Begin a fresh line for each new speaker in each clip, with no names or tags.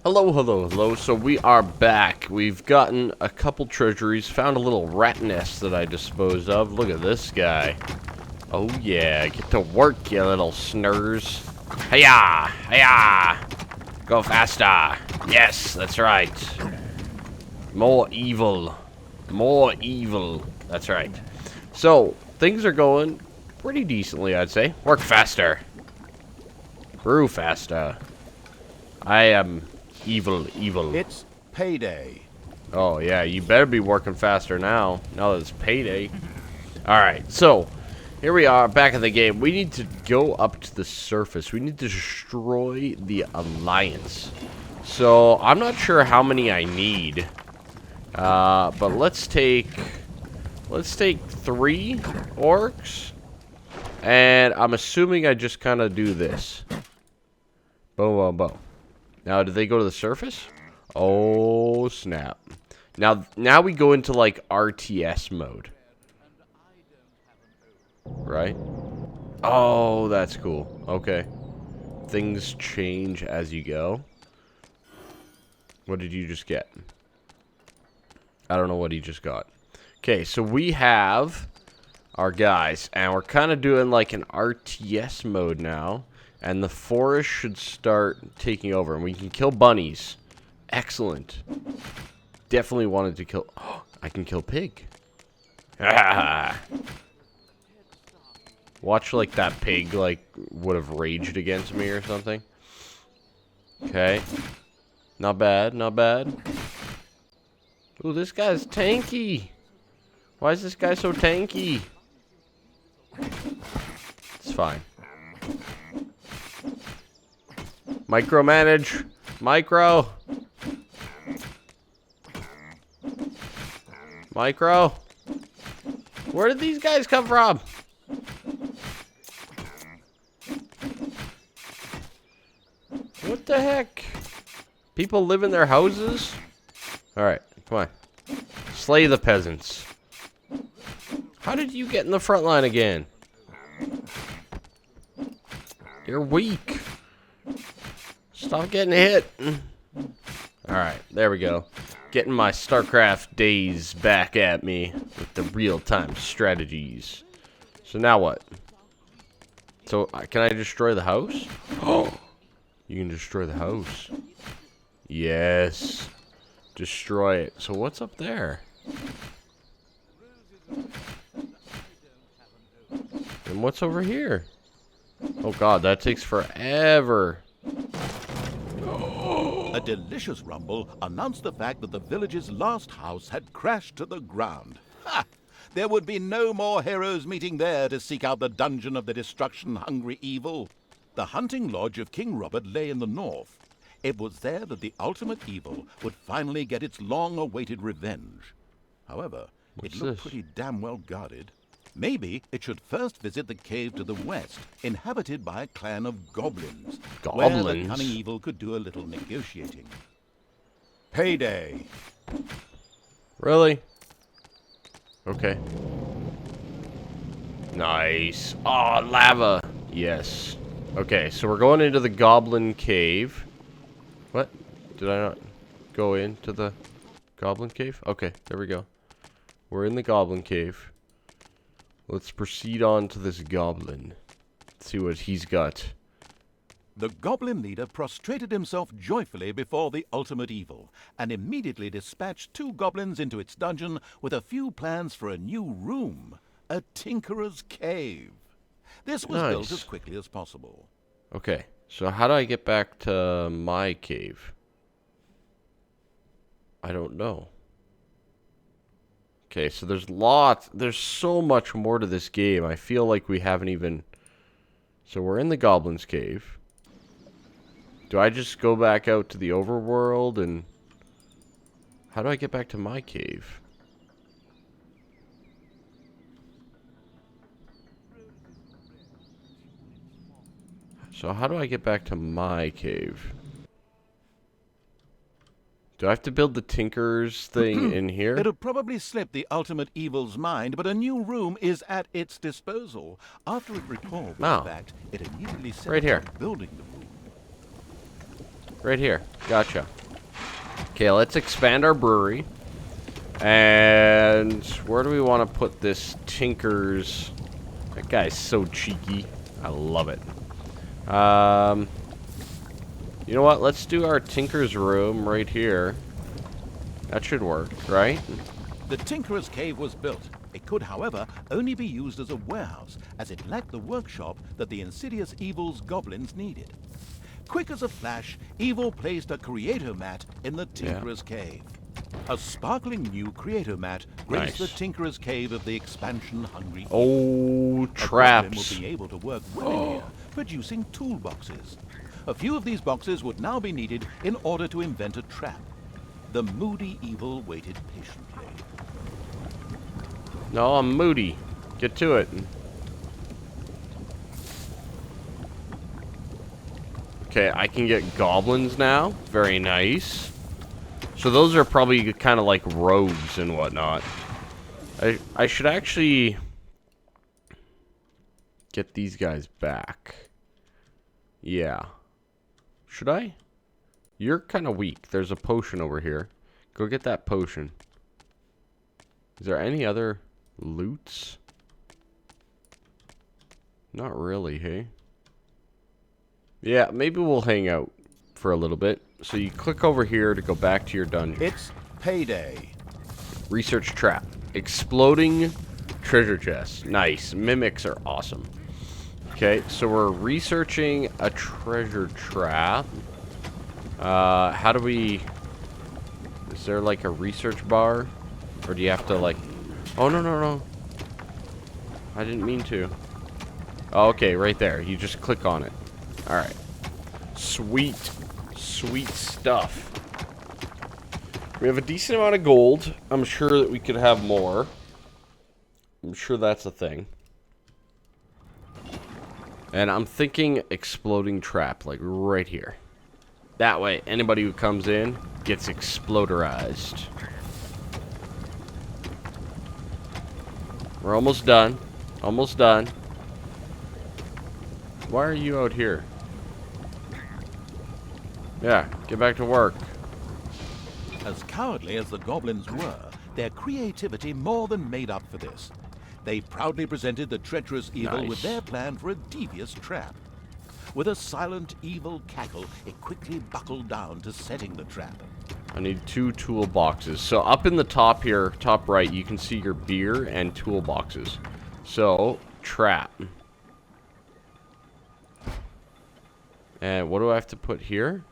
Hello, hello, hello. So we are back. We've gotten a couple treasuries, found a little rat nest that I disposed of. Look at this guy. Oh yeah, get to work, you little snurs. Hiya! Hiya! Go faster. Yes, that's right. More evil. More evil. That's right. So, things are going pretty decently, I'd say. Work faster. Brew faster. I am evil, evil.
It's payday.
Oh, yeah, you better be working faster now that it's payday. Alright, so, here we are, back in the game. We need to go up to the surface. We need to destroy the Alliance. So, I'm not sure how many I need. But let's take 3 orcs. And I'm assuming I just kind of do this. Boom, boom, boom. Now, do they go to the surface? Oh, snap. Now we go into, like, RTS mode. Right? Oh, that's cool. Okay. Things change as you go. What did you just get? I don't know what he just got. Okay, so we have our guys, and we're kind of doing, like, an RTS mode now. And the forest should start taking over. And we can kill bunnies. Excellent. Definitely wanted to kill... Oh, I can kill pig. Watch, like, that pig, like, would have raged against me or something. Okay. Not bad, not bad. Ooh, this guy's tanky. Why is this guy so tanky? It's fine. Micromanage. Micro. Micro. Where did these guys come from? What the heck? People live in their houses? Alright, come on. Slay the peasants. How did you get in the front line again? You're weak. Stop getting hit. Alright, there we go. Getting my StarCraft days back at me with the real-time strategies. So now what? So, can I destroy the house? Oh! You can destroy the house. Yes. Destroy it. So what's up there? And what's over here? Oh god, that takes forever.
A delicious rumble announced the fact that the village's last house had crashed to the ground. Ha! There would be no more heroes meeting there to seek out the dungeon of the destruction-hungry evil. The hunting lodge of King Robert lay in the north. It was there that the ultimate evil would finally get its long-awaited revenge. However, it looked pretty damn well guarded. Maybe it should first visit the cave to the west, inhabited by a clan of goblins.
Goblins?
Where the cunning evil could do a little negotiating. Payday!
Really? Okay. Nice. Oh, lava. Yes. Okay, so we're going into the goblin cave. What? Did I not go into the goblin cave? Okay, there we go. We're in the goblin cave. Let's proceed on to this goblin. Let's see what he's got.
The goblin leader prostrated himself joyfully before the ultimate evil, and immediately dispatched 2 goblins into its dungeon with a few plans for a new room, a tinkerer's cave. This was built as quickly as possible.
Okay, so how do I get back to my cave? I don't know. Okay, so there's so much more to this game. I feel like we haven't even... So we're in the Goblin's cave. Do I just go back out to the overworld and... How do I get back to my cave? So how do I get back to my cave? Do I have to build the Tinker's thing in here?
It'll probably slip the ultimate evil's mind, but a new room is at its disposal. After it recalled the fact, it immediately set
right here.
about building the room.
Right here. Gotcha. Okay, let's expand our brewery. And where do we want to put this Tinker's? That guy's so cheeky. I love it. You know what? Let's do our Tinker's room right here. That should work, right?
The Tinkerer's Cave was built. It could, however, only be used as a warehouse, as it lacked the workshop that the insidious Evil's goblins needed. Quick as a flash, Evil placed a creator mat in the Tinkerer's Cave. A sparkling new creator mat graced the Tinkerer's Cave of the expansion-hungry Evil.
Oh, traps.
A goblin would be able to work well in here, producing toolboxes. A few of these boxes would now be needed in order to invent a trap. The moody Evil waited patiently.
No, I'm moody. Get to it. Okay, I can get goblins now. Very nice. So those are probably kind of like rogues and whatnot. I should actually get these guys back. Yeah. Should I? You're kind of weak. There's a potion over here. Go get that potion. Is there any other loots? Not really, hey? Yeah, maybe we'll hang out for a little bit. So you click over here to go back to your dungeon.
It's payday.
Research trap. Exploding treasure chest. Nice. Mimics are awesome. Okay, so we're researching a treasure trap. How do we... Is there like a research bar? Or do you have to like... Oh, no, no, no. I didn't mean to. Oh, okay, right there. You just click on it. Alright. Sweet. Sweet stuff. We have a decent amount of gold. I'm sure that we could have more. I'm sure that's a thing. And I'm thinking exploding trap, like right here. That way, anybody who comes in gets exploderized. We're almost done. Almost done. Why are you out here? Yeah, get back to work.
As cowardly as the goblins were, their creativity more than made up for this. They proudly presented the treacherous Evil with their plan for a devious trap. With a silent, evil cackle, it quickly buckled down to setting the trap.
I need 2 toolboxes. So up in the top here, top right, you can see your beer and toolboxes. So, trap. And what do I have to put here?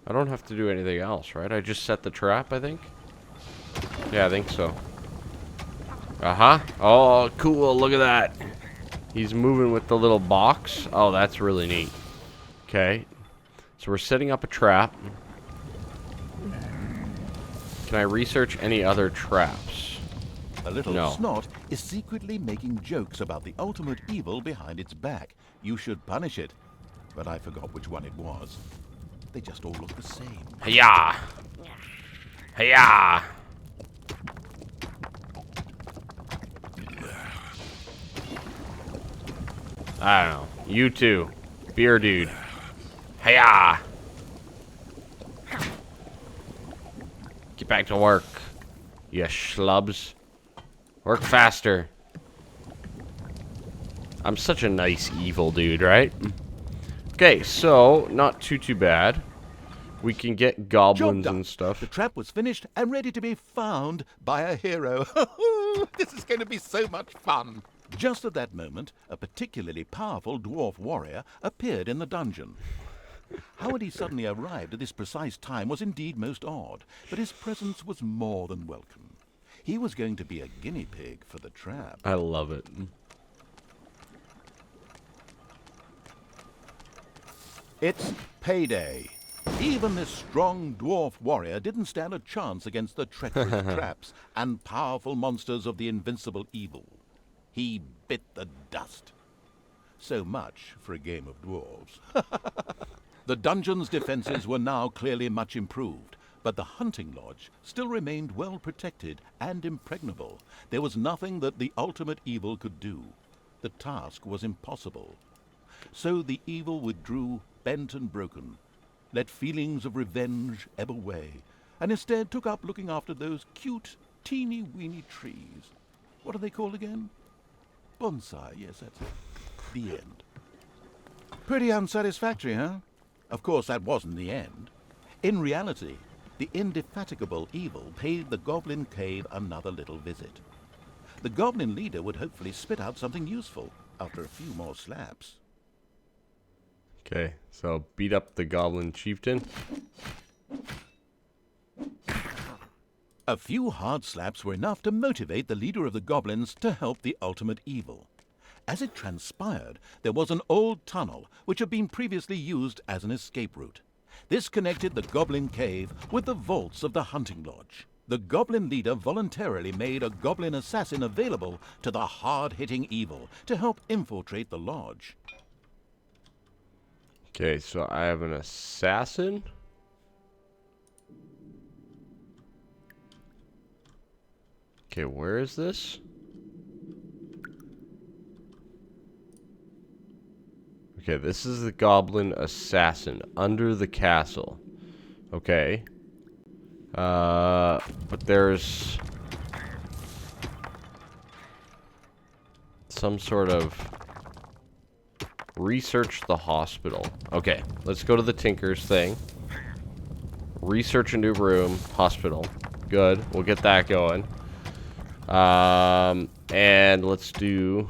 I don't have to do anything else, right? I just set the trap, I think? Yeah, I think so. Uh-huh. Oh, cool. Look at that. He's moving with the little box. Oh, that's really neat. Okay. So we're setting up a trap. Can I research any other traps?
A little snot is secretly making jokes about the ultimate evil behind its back. You should punish it. But I forgot which one it was. They just all look the same.
Hiya! Hiya! I don't know. You too. Beer dude. Hiya! Get back to work. You schlubs. Work faster. I'm such a nice evil dude, right? Okay, so not too bad. We can get goblins and stuff.
The trap was finished and ready to be found by a hero. This is going to be so much fun. Just at that moment, a particularly powerful dwarf warrior appeared in the dungeon. How had he suddenly arrived at this precise time was indeed most odd, but his presence was more than welcome. He was going to be a guinea pig for the trap.
I love it.
It's payday. Even this strong dwarf warrior didn't stand a chance against the treacherous traps and powerful monsters of the invincible evil. He bit the dust. So much for a game of dwarves. The dungeon's defenses were now clearly much improved, but the hunting lodge still remained well protected and impregnable. There was nothing that the ultimate evil could do. The task was impossible. So the evil withdrew, bent and broken, let feelings of revenge ebb away, and instead took up looking after those cute, teeny-weeny trees. What are they called again? Bonsai, yes, that's it. The end. Pretty unsatisfactory, huh? Of course, that wasn't the end. In reality, the indefatigable evil paid the Goblin Cave another little visit. The Goblin leader would hopefully spit out something useful after a few more slaps.
Okay, so beat up the Goblin Chieftain.
A few hard slaps were enough to motivate the leader of the goblins to help the ultimate evil. As it transpired, there was an old tunnel which had been previously used as an escape route. This connected the Goblin Cave with the vaults of the hunting lodge. The goblin leader voluntarily made a goblin assassin available to the hard-hitting evil to help infiltrate the lodge.
Okay, so I have an assassin. Okay, where is this? Okay, this is the Goblin Assassin under the castle. Okay. But there's some sort of research the hospital. Okay, let's go to the Tinker's thing. Research a new room, hospital. Good, we'll get that going. And let's do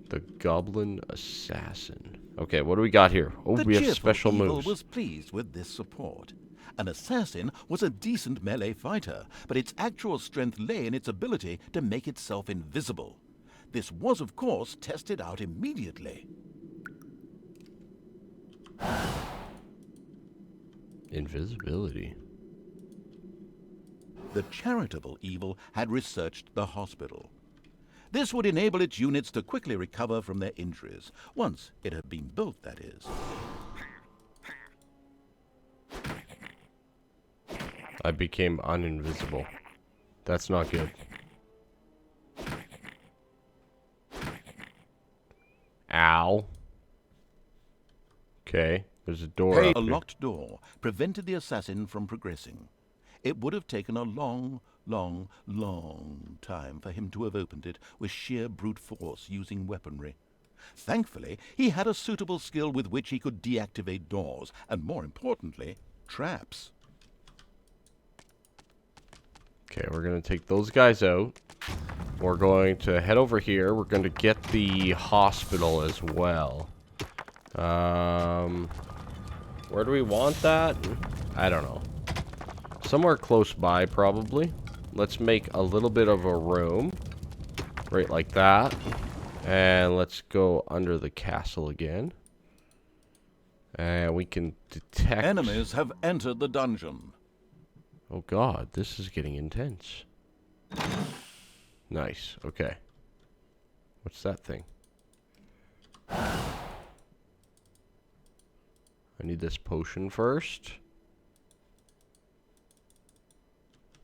the Goblin Assassin. Okay, what do we got here? Oh, we have special moves.
The evil was pleased with this support. An assassin was a decent melee fighter, but its actual strength lay in its ability to make itself invisible. This was, of course, tested out immediately.
Invisibility.
The charitable evil had researched the hospital. This would enable its units to quickly recover from their injuries, once it had been built, that is.
I became uninvisible. That's not good. Ow. Okay, there's a door up
A
here.
locked door prevented the assassin from progressing. It would have taken a long time for him to have opened it with sheer brute force using weaponry. Thankfully, he had a suitable skill with which he could deactivate doors, and more importantly, traps.
Okay, we're going to take those guys out. We're going to head over here. We're going to get the hospital as well. Where do we want that? I don't know. Somewhere close by, probably. Let's make a little bit of a room. Right like that. And let's go under the castle again. And we can detect...
Enemies have entered the dungeon.
Oh god, this is getting intense. Nice, okay. What's that thing? I need this potion first.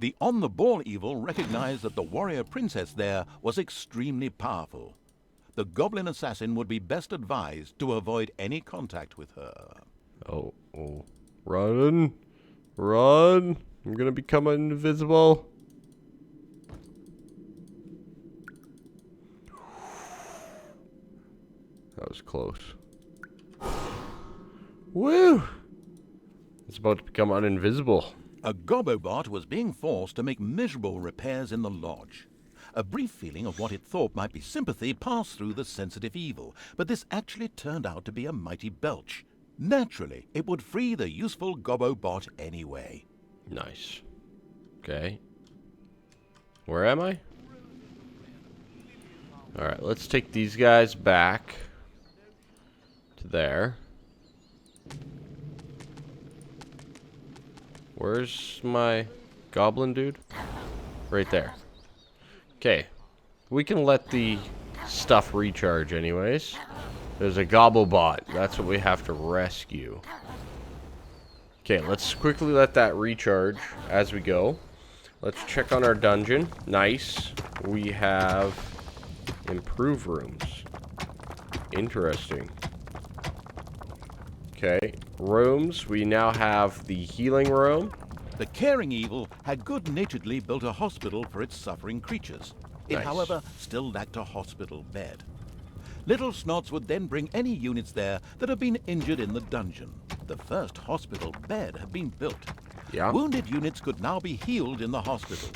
The on-the-ball evil recognized that the warrior princess there was extremely powerful. The goblin assassin would be best advised to avoid any contact with her.
Oh. Run! Run! I'm gonna become invisible. That was close. Woo! It's about to become uninvisible.
A Gobobot was being forced to make miserable repairs in the lodge. A brief feeling of what it thought might be sympathy passed through the sensitive evil, but this actually turned out to be a mighty belch. Naturally, it would free the useful Gobobot anyway.
Nice. Okay. Where am I? Alright, let's take these guys back to there. Where's my goblin dude? Right there. Okay. We can let the stuff recharge anyways. There's a Gobobot. That's what we have to rescue. Okay, let's quickly let that recharge as we go. Let's check on our dungeon. Nice. We have improved rooms. Interesting. Okay, rooms. We now have the healing room.
The caring evil had good-naturedly built a hospital for its suffering creatures. It,
Nice.
however, still lacked a hospital bed. Little Snots would then bring any units there that had been injured in the dungeon. The first hospital bed had been built.
Yeah.
Wounded units could now be healed in the hospital.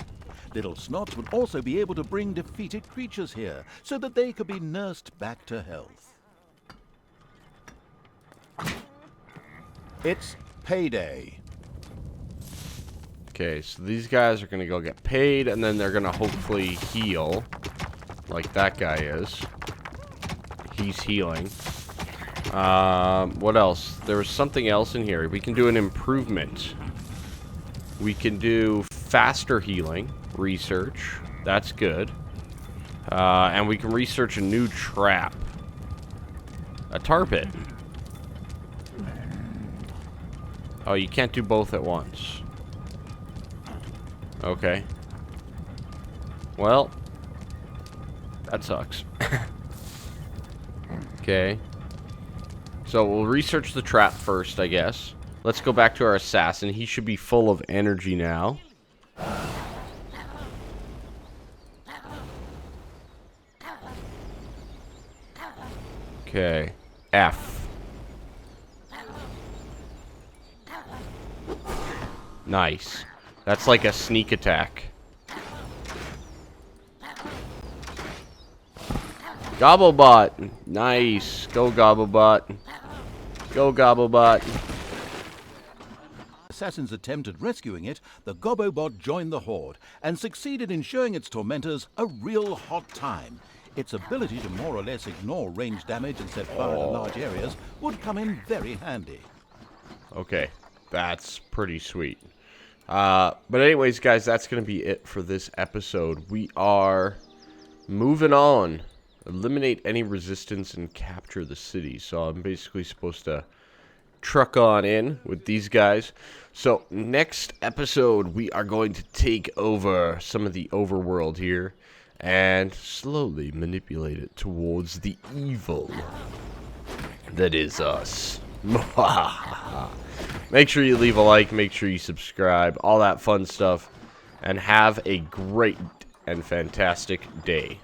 Little Snots would also be able to bring defeated creatures here so that they could be nursed back to health. It's payday.
Okay, so these guys are going to go get paid, and then they're going to hopefully heal. Like that guy is. He's healing. What else? There was something else in here. We can do an improvement. We can do faster healing. Research. That's good. And we can research a new trap. A tar pit. Oh, you can't do both at once. Okay. Well, that sucks. Okay. So we'll research the trap first, I guess. Let's go back to our assassin. He should be full of energy now. Okay. F. Nice. That's like a sneak attack. Gobblebot. Nice. Go Gobblebot. Go Gobblebot.
Assassin's attempt at rescuing it, the Gobobot joined the horde and succeeded in showing its tormentors a real hot time. Its ability to more or less ignore ranged damage and set fire to large areas would come in very handy.
Okay. That's pretty sweet. But anyways, guys, that's going to be it for this episode. We are moving on. Eliminate any resistance and capture the city. So I'm basically supposed to truck on in with these guys. So next episode, we are going to take over some of the overworld here and slowly manipulate it towards the evil that is us. Make sure you leave a like, make sure you subscribe, all that fun stuff, and have a great and fantastic day.